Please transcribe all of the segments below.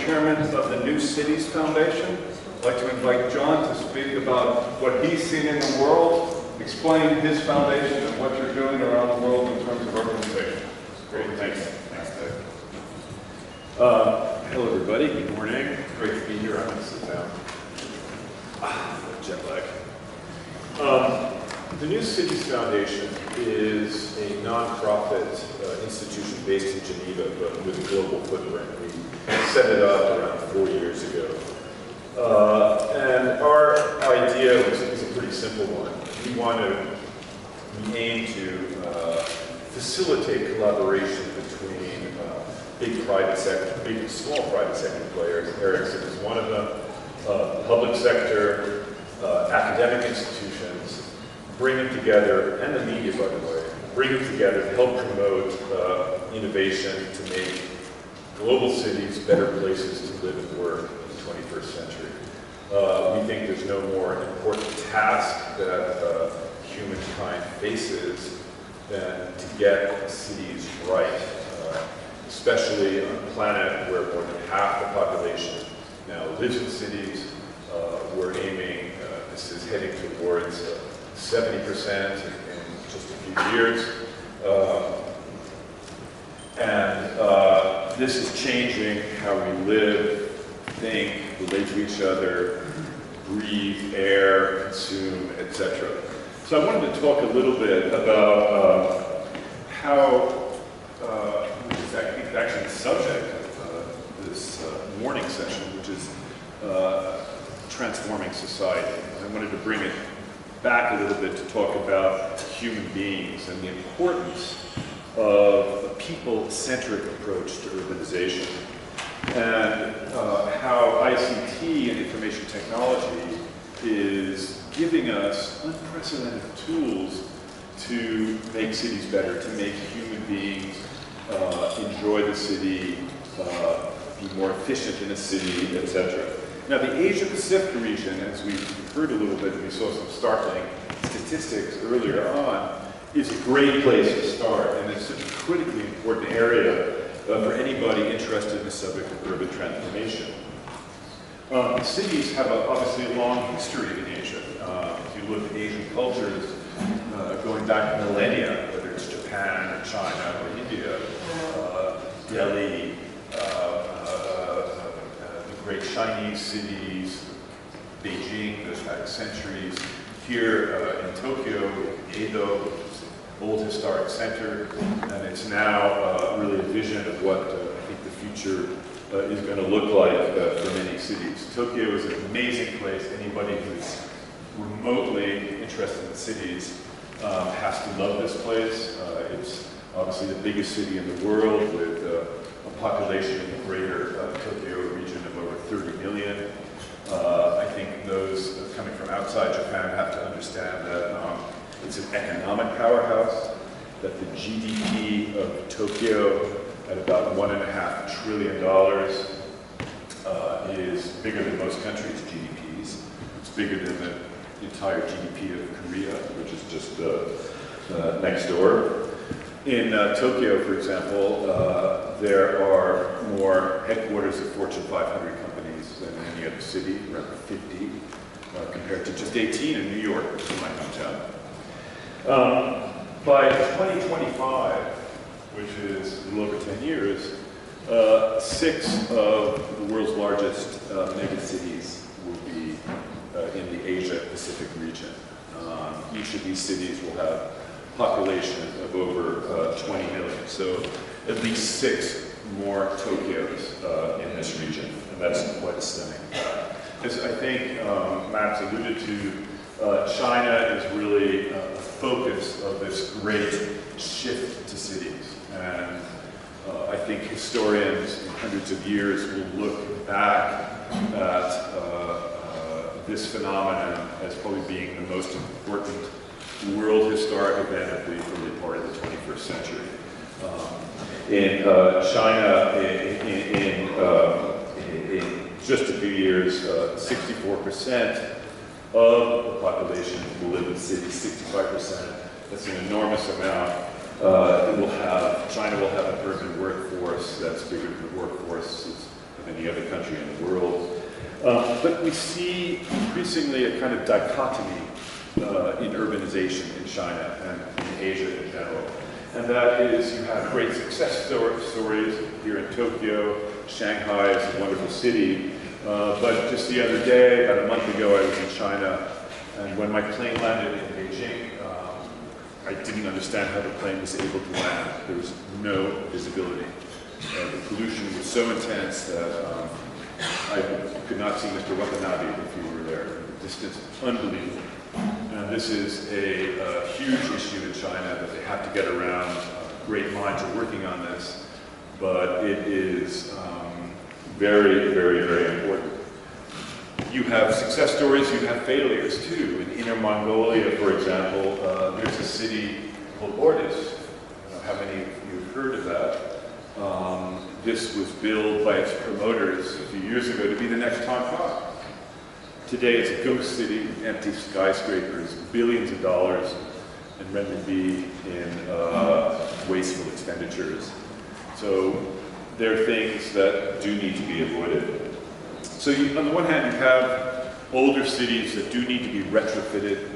chairman of the New Cities Foundation. I'd like to invite John to speak about what he's seen in the world, explain his foundation and what you're doing around the world in terms of urbanization. Great, thanks. Thanks, Dave. Hello, everybody. Good morning. Great to be here. I'm going to sit down. Jet lag. The New Cities Foundation is a nonprofit institution based in Geneva, but with a global footprint. We set it up around 4 years ago. And our idea is a pretty simple one. We aim to facilitate collaboration between big private sector, big and small private sector players. Ericsson is one of them. Public sector, academic institutions, bring them together, and the media, by the way, bring them together to help promote innovation to make global cities better places to live and work in the 21st century. We think there's no more important task that humankind faces than to get cities right, especially on a planet where more than half the population now lives in cities. We're aiming, this is heading towards 70% in just a few years. This is changing how we live, think, relate to each other, breathe, air, consume, etc. So I wanted to talk a little bit about how, which is actually the subject of this morning session, which is transforming society. I wanted to bring it back a little bit to talk about human beings and the importance of a people-centric approach to urbanization, and how ICT and information technology is giving us unprecedented tools to make cities better, to make human beings enjoy the city, be more efficient in a city, etc. Now, the Asia-Pacific region, as we heard a little bit, and we saw some startling statistics earlier on, is a great place to start, and it's such a critically important area for anybody interested in the subject of urban transformation. Cities have obviously a long history in Asia. If you look at Asian cultures going back millennia, whether it's Japan or China or India, Delhi, the great Chinese cities, Beijing goes back centuries. Here in Tokyo, Edo, which is an old historic center, and it's now really a vision of what I think the future is going to look like for many cities. Tokyo is an amazing place. Anybody who's remotely interested in cities has to love this place. It's obviously the biggest city in the world with a population in the greater Tokyo region of over 30 million. I think those coming from outside Japan have to understand that it's an economic powerhouse, that the GDP of Tokyo at about $1.5 trillion is bigger than most countries' GDPs. It's bigger than the entire GDP of Korea, which is just next door. In Tokyo, for example, there are more headquarters of Fortune 500 companies than in any other city, around 50, compared to just 18 in New York, which is my hometown. By 2025, which is a little over 10 years, 6 of the world's largest mega cities will be in the Asia-Pacific region. Each of these cities will have a population of over 20 million, so at least 6 more Tokyos in this region, and that's quite stunning. As I think Max alluded to, China is really a focus of this great shift to cities. And I think historians in hundreds of years will look back at this phenomenon as probably being the most important world historic event of the early part of the 21st century. In China, in just a few years, 64% of the population will live in cities, 65%. That's an enormous amount. China will have an urban workforce that's bigger than the workforce any other country in the world. But we see increasingly a kind of dichotomy in urbanization in China and in Asia in general. And that is, you have great success stories here in Tokyo. Shanghai is a wonderful city. But just the other day, about a month ago, I was in China, and when my plane landed in Beijing, I didn't understand how the plane was able to land. There was no visibility. The pollution was so intense that I could not see Mr. Watanabe if you were there. The distance, unbelievable. And this is a huge issue in China that they have to get around. Great minds are working on this, but it is very, very, very important. You have success stories, you have failures too. In Inner Mongolia, for example, there's a city called Ordis. How many of you have heard of that? This was billed by its promoters a few years ago to be the next Hong Kong. Today it's a ghost city, empty skyscrapers, billions of dollars in renminbi in wasteful expenditures. So there are things that do need to be avoided. So on the one hand, you have older cities that do need to be retrofitted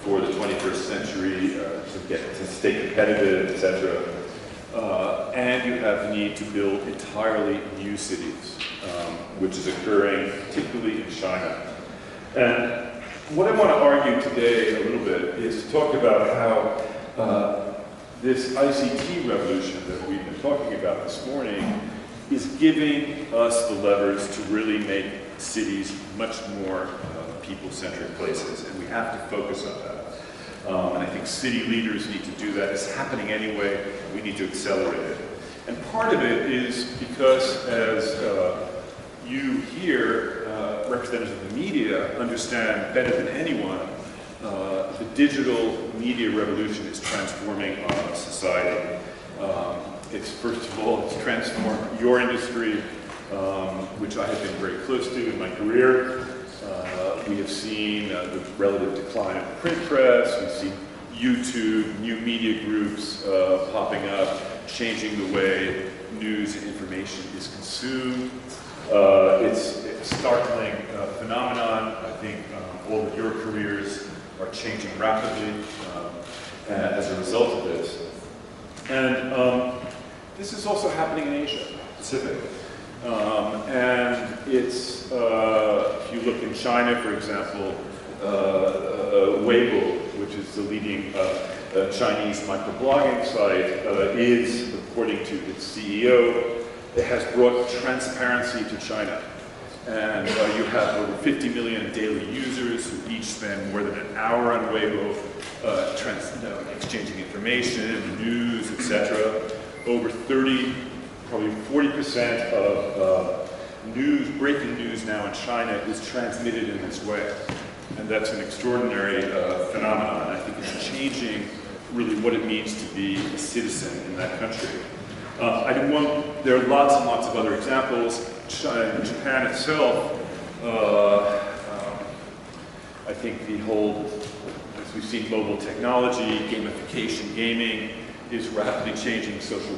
for the 21st century to stay competitive, etc. And you have the need to build entirely new cities, which is occurring particularly in China. And what I want to argue today a little bit is to talk about how this ICT revolution that we've been talking about this morning is giving us the levers to really make cities much more people-centric places, and we have to focus on that. And I think city leaders need to do that. It's happening anyway. We need to accelerate it. And part of it is because, as you here, representatives of the media, understand better than anyone, the digital media revolution is transforming our society. It's, first of all, it's transformed your industry, which I have been very close to in my career. We have seen the relative decline of the print press. We've seen YouTube, new media groups popping up, changing the way news and information is consumed. It's a startling phenomenon. I think all of your careers are changing rapidly as a result of this. And this is also happening in Asia Pacific. And it's, if you look in China, for example, Weibo, which is the leading Chinese microblogging site, is, according to its CEO, it has brought transparency to China. And you have over 50 million daily users who each spend more than an hour on Weibo, exchanging information, news, etc. Over 30, probably 40% of news, breaking news now in China is transmitted in this way. And that's an extraordinary phenomenon. I think it's changing really what it means to be a citizen in that country. There are lots and lots of other examples. Japan itself, I think the whole, as we've seen, mobile technology, gamification, gaming, is rapidly changing social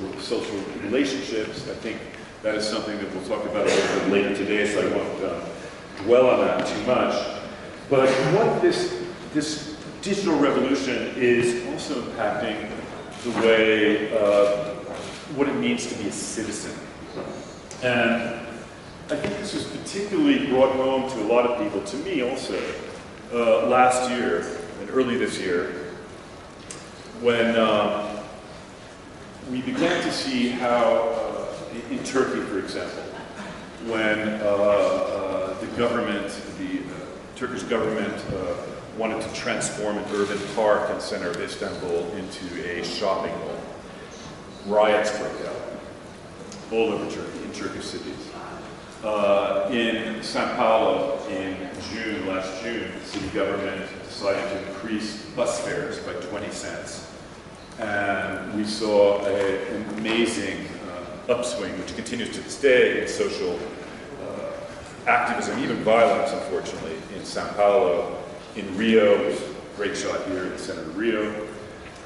relationships. I think that is something that we'll talk about a little bit later today, so I won't dwell on that too much. But what this digital revolution is also impacting the way, what it means to be a citizen. And I think this was particularly brought home to a lot of people, to me also, last year and early this year, when we began to see how, in Turkey, for example, when the government, the Turkish government, wanted to transform an urban park in the center of Istanbul into a shopping mall, riots broke out all over Turkey, in Turkish cities. In Sao Paulo, in last June, the city government decided to increase bus fares by 20 cents. And we saw an amazing upswing, which continues to this day, in social activism, even violence, unfortunately, in Sao Paulo, in Rio, which is a great shot here in the center of Rio,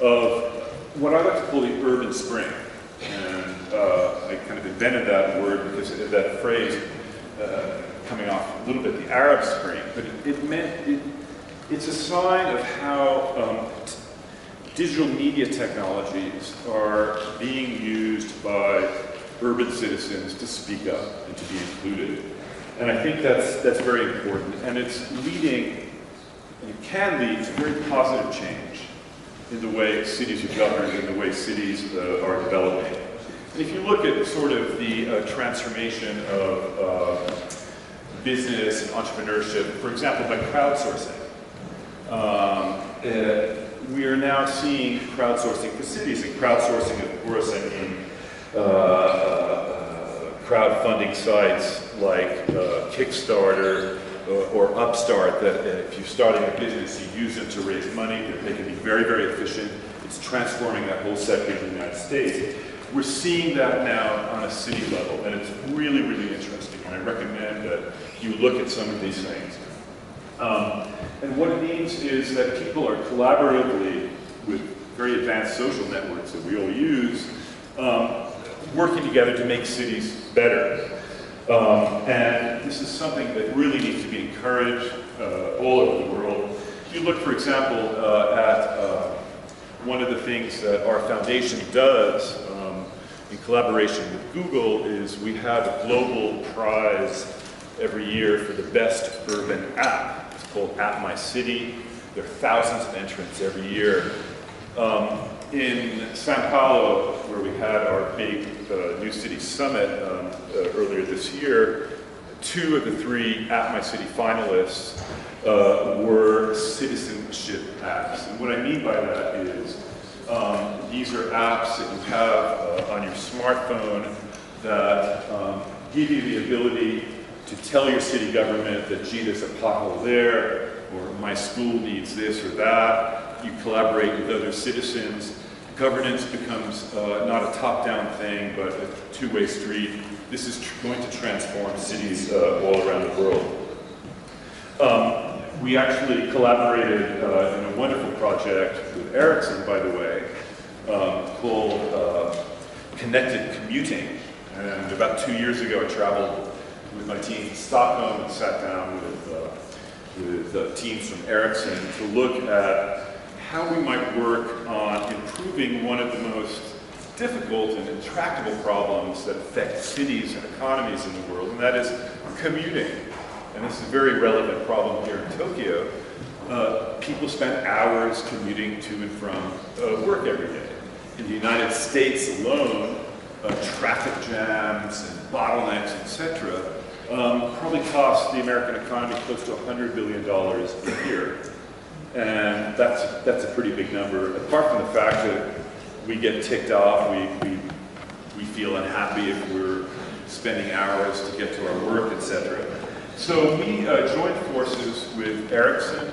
of what I like to call the urban spring. And I kind of invented that word because that phrase coming off a little bit the Arab Spring, but it's a sign of how digital media technologies are being used by urban citizens to speak up and to be included. And I think that's very important, and it's leading, and it can lead to very positive change in the way cities are governed and the way cities are developing. And if you look at sort of the transformation of business and entrepreneurship, for example, by crowdsourcing, we are now seeing crowdsourcing for cities, and crowdsourcing, of course, I mean crowdfunding sites like Kickstarter or Upstart, that if you're starting a business, you use them to raise money. They can be very, very efficient. It's transforming that whole sector in the United States. We're seeing that now on a city level, and it's really, really interesting. And I recommend that you look at some of these things. And what it means is that people are collaboratively, with very advanced social networks that we all use, working together to make cities better. And this is something that really needs to be encouraged all over the world. If you look, for example, at one of the things that our foundation does in collaboration with Google is we have a global prize every year for the best urban app. It's called App My City. There are thousands of entrants every year. In Sao Paulo, where we had our big New City Summit earlier this year, 2 of the 3 App My City finalists were citizenship apps. And what I mean by that is these are apps that you have on your smartphone that give you the ability to tell your city government that, gee, there's a pothole there, or my school needs this or that. You collaborate with other citizens. Governance becomes not a top-down thing, but a two-way street. This is going to transform cities all around the world. We actually collaborated in a wonderful project with Ericsson, by the way, called Connected Commuting. And about 2 years ago, I traveled with my team to Stockholm and sat down with teams from Ericsson to look at how we might work on improving one of the most difficult and intractable problems that affect cities and economies in the world, and that is commuting. And this is a very relevant problem here in Tokyo. People spend hours commuting to and from work every day. In the United States alone, traffic jams and bottlenecks, etc., probably cost the American economy close to $100 billion a year. And that's a pretty big number. Apart from the fact that we get ticked off, we feel unhappy if we're spending hours to get to our work, etc. So we joined forces with Ericsson,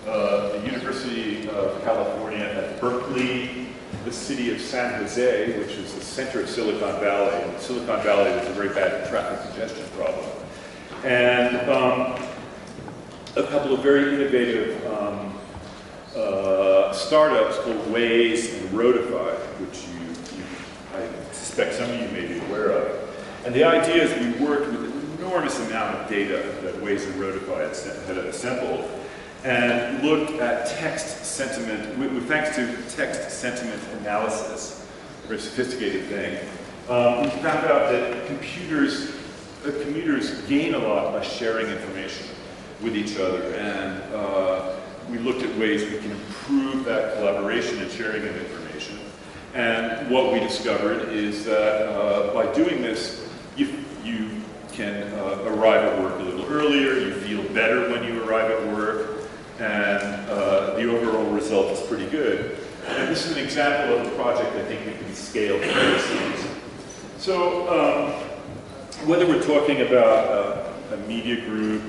the University of California at Berkeley, the city of San Jose, which is the center of Silicon Valley. In Silicon Valley, there's a very bad traffic congestion problem. And a couple of very innovative startups called Waze and Roadify, which I suspect some of you may be aware of. And the idea is we worked with an enormous amount of data that Waze and Roadify had assembled and looked at text sentiment, thanks to text sentiment analysis, a very sophisticated thing. We found out that commuters gain a lot by sharing information with each other, and we looked at ways we can improve that collaboration and sharing of information. And what we discovered is that by doing this, you can arrive at work a little earlier, you feel better when you arrive at work, and the overall result is pretty good. And this is an example of a project I think we can scale for other cities. So whether we're talking about a media group,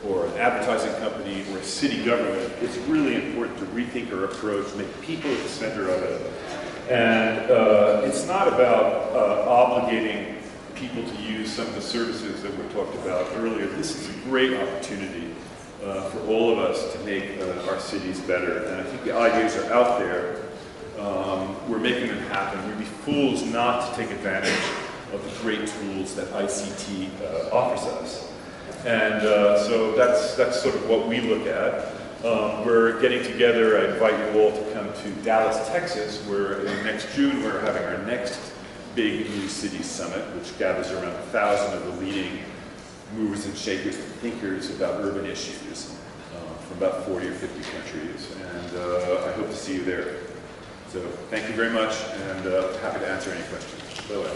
or an advertising company, or a city government, it's really important to rethink our approach, make people at the center of it. And it's not about obligating people to use some of the services that we talked about earlier. This is a great opportunity for all of us to make our cities better. And I think the ideas are out there. we're making them happen. We'd be fools not to take advantage of the great tools that ICT offers us. And so that's sort of what we look at. We're getting together. I invite you all to come to Dallas, Texas, where next June we're having our next big New Cities Summit, which gathers around 1,000 of the leading movers and shakers and thinkers about urban issues from about 40 or 50 countries. And I hope to see you there. So thank you very much, and happy to answer any questions. Bye-bye.